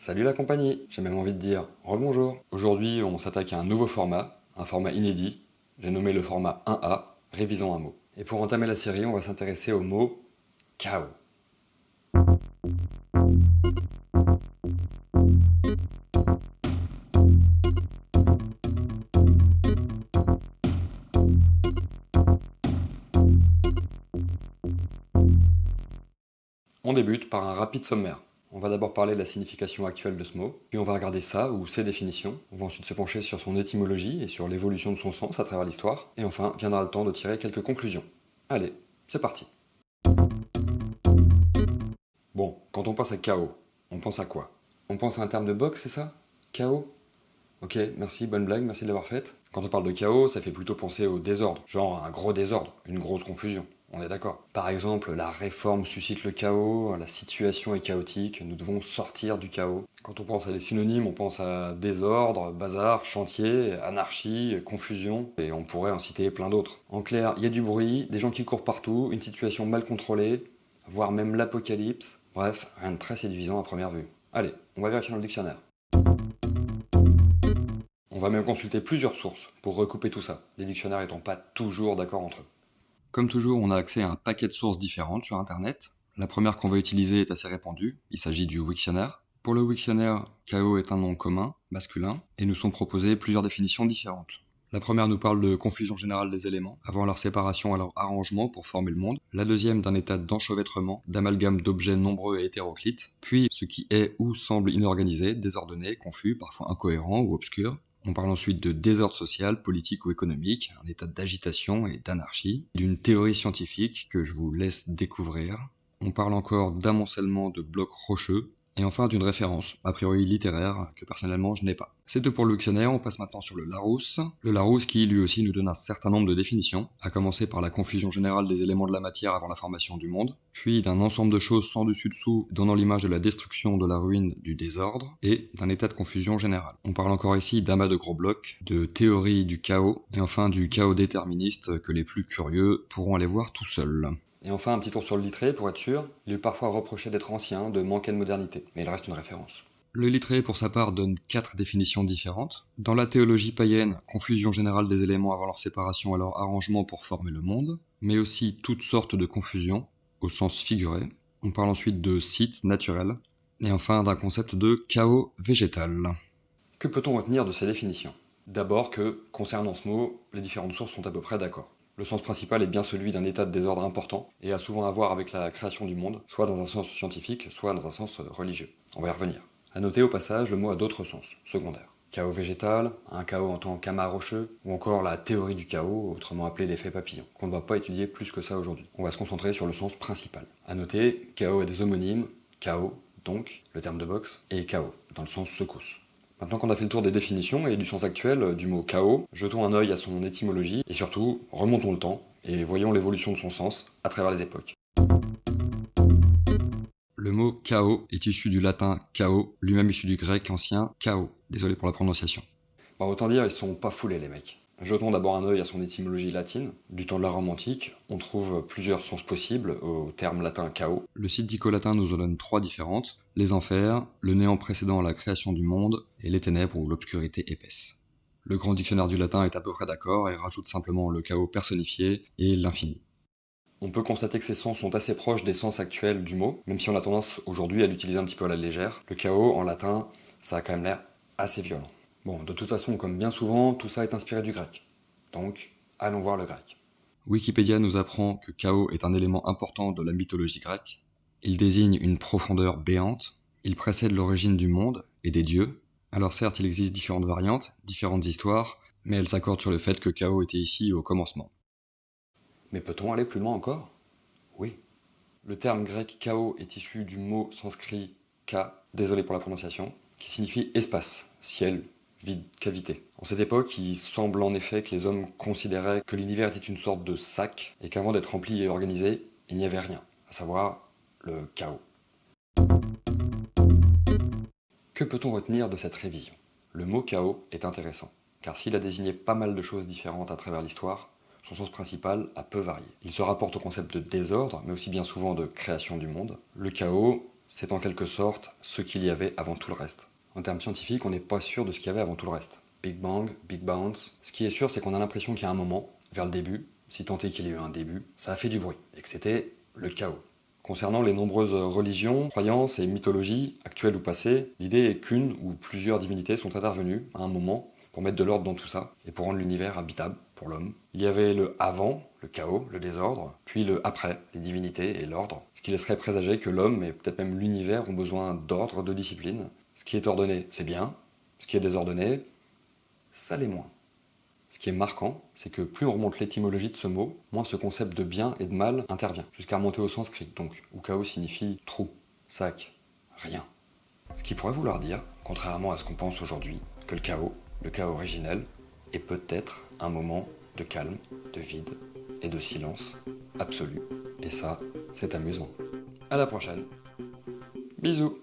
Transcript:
Salut la compagnie, j'ai même envie de dire rebonjour. Aujourd'hui, on s'attaque à un nouveau format, un format inédit. J'ai nommé le format 1A, révisons un mot. Et pour entamer la série, on va s'intéresser au mot chaos. On débute par un rapide sommaire. On va d'abord parler de la signification actuelle de ce mot, puis on va regarder ça ou ses définitions. On va ensuite se pencher sur son étymologie et sur l'évolution de son sens à travers l'histoire. Et enfin, viendra le temps de tirer quelques conclusions. Allez, c'est parti. Bon, quand on pense à chaos, on pense à quoi? On pense à un terme de boxe, c'est ça? Chaos? Ok, merci, bonne blague, merci de l'avoir faite. Quand on parle de chaos, ça fait plutôt penser au désordre, genre un gros désordre, une grosse confusion. On est d'accord. Par exemple, la réforme suscite le chaos, la situation est chaotique, nous devons sortir du chaos. Quand on pense à des synonymes, on pense à désordre, bazar, chantier, anarchie, confusion, et on pourrait en citer plein d'autres. En clair, il y a du bruit, des gens qui courent partout, une situation mal contrôlée, voire même l'apocalypse. Bref, rien de très séduisant à première vue. Allez, on va vérifier dans le dictionnaire. On va même consulter plusieurs sources pour recouper tout ça, les dictionnaires étant pas toujours d'accord entre eux. Comme toujours, on a accès à un paquet de sources différentes sur Internet. La première qu'on va utiliser est assez répandue, il s'agit du Wiktionnaire. Pour le Wiktionnaire, chaos est un nom commun, masculin, et nous sont proposées plusieurs définitions différentes. La première nous parle de confusion générale des éléments, avant leur séparation à leur arrangement pour former le monde. La deuxième d'un état d'enchevêtrement, d'amalgame d'objets nombreux et hétéroclites. Puis ce qui est ou semble inorganisé, désordonné, confus, parfois incohérent ou obscur. On parle ensuite de désordre social, politique ou économique, un état d'agitation et d'anarchie, d'une théorie scientifique que je vous laisse découvrir. On parle encore d'amoncellement de blocs rocheux, et enfin d'une référence, a priori littéraire, que personnellement je n'ai pas. C'est tout pour le dictionnaire, on passe maintenant sur le Larousse. Le Larousse qui lui aussi nous donne un certain nombre de définitions, à commencer par la confusion générale des éléments de la matière avant la formation du monde, puis d'un ensemble de choses sans dessus-dessous donnant l'image de la destruction, de la ruine, du désordre, et d'un état de confusion générale. On parle encore ici d'amas de gros blocs, de théorie du chaos, et enfin du chaos déterministe que les plus curieux pourront aller voir tout seuls. Et enfin, un petit tour sur le littré, pour être sûr, il est parfois reproché d'être ancien, de manquer de modernité, mais il reste une référence. Le littré, pour sa part, donne 4 définitions différentes. Dans la théologie païenne, confusion générale des éléments avant leur séparation et leur arrangement pour former le monde, mais aussi toutes sortes de confusions, au sens figuré. On parle ensuite de site naturel, et enfin d'un concept de chaos végétal. Que peut-on retenir de ces définitions? D'abord que, concernant ce mot, les différentes sources sont à peu près d'accord. Le sens principal est bien celui d'un état de désordre important, et a souvent à voir avec la création du monde, soit dans un sens scientifique, soit dans un sens religieux. On va y revenir. A noter au passage, le mot a d'autres sens, secondaires. Chaos végétal, un chaos en tant qu'amas rocheux, ou encore la théorie du chaos, autrement appelée l'effet papillon, qu'on ne va pas étudier plus que ça aujourd'hui. On va se concentrer sur le sens principal. A noter, chaos a des homonymes, chaos, donc, le terme de boxe, et chaos, dans le sens secousse. Maintenant qu'on a fait le tour des définitions et du sens actuel du mot chaos, jetons un œil à son étymologie et surtout, remontons le temps et voyons l'évolution de son sens à travers les époques. Le mot chaos est issu du latin chaos, lui-même issu du grec ancien chaos. Désolé pour la prononciation. Bon, autant dire, ils sont pas foulés les mecs. Jetons d'abord un œil à son étymologie latine. Du temps de la Rome antique, on trouve plusieurs sens possibles au terme latin chaos. Le site-dico-latin nous en donne 3 différentes: les enfers, le néant précédant la création du monde, et les ténèbres ou l'obscurité épaisse. Le grand dictionnaire du latin est à peu près d'accord et rajoute simplement le chaos personnifié et l'infini. On peut constater que ces sens sont assez proches des sens actuels du mot, même si on a tendance aujourd'hui à l'utiliser un petit peu à la légère. Le chaos, en latin, ça a quand même l'air assez violent. Bon, de toute façon, comme bien souvent, tout ça est inspiré du grec. Donc, allons voir le grec. Wikipédia nous apprend que chaos est un élément important de la mythologie grecque. Il désigne une profondeur béante, il précède l'origine du monde et des dieux. Alors certes, il existe différentes variantes, différentes histoires, mais elles s'accordent sur le fait que chaos était ici au commencement. Mais peut-on aller plus loin encore? Oui. Le terme grec chaos est issu du mot sanskrit ka, désolé pour la prononciation, qui signifie espace, ciel, vide, cavité. En cette époque, il semble en effet que les hommes considéraient que l'univers était une sorte de sac et qu'avant d'être rempli et organisé, il n'y avait rien, à savoir le chaos. Que peut-on retenir de cette révision? Le mot chaos est intéressant, car s'il a désigné pas mal de choses différentes à travers l'histoire, son sens principal a peu varié. Il se rapporte au concept de désordre, mais aussi bien souvent de création du monde. Le chaos, c'est en quelque sorte ce qu'il y avait avant tout le reste. En termes scientifiques, on n'est pas sûr de ce qu'il y avait avant tout le reste. Big Bang, Big Bounce. Ce qui est sûr, c'est qu'on a l'impression qu'il y a un moment, vers le début, si tant est qu'il y ait eu un début, ça a fait du bruit, et que c'était le chaos. Concernant les nombreuses religions, croyances et mythologies, actuelles ou passées, l'idée est qu'une ou plusieurs divinités sont intervenues à un moment pour mettre de l'ordre dans tout ça et pour rendre l'univers habitable pour l'homme. Il y avait le avant, le chaos, le désordre, puis le après, les divinités et l'ordre, ce qui laisserait présager que l'homme et peut-être même l'univers ont besoin d'ordre, de discipline. Ce qui est ordonné, c'est bien, ce qui est désordonné, ça l'est moins. Ce qui est marquant, c'est que plus on remonte l'étymologie de ce mot, moins ce concept de bien et de mal intervient, jusqu'à remonter au sanskrit, donc où chaos signifie trou, sac, rien. Ce qui pourrait vouloir dire, contrairement à ce qu'on pense aujourd'hui, que le chaos originel, est peut-être un moment de calme, de vide et de silence absolu. Et ça, c'est amusant. À la prochaine. Bisous.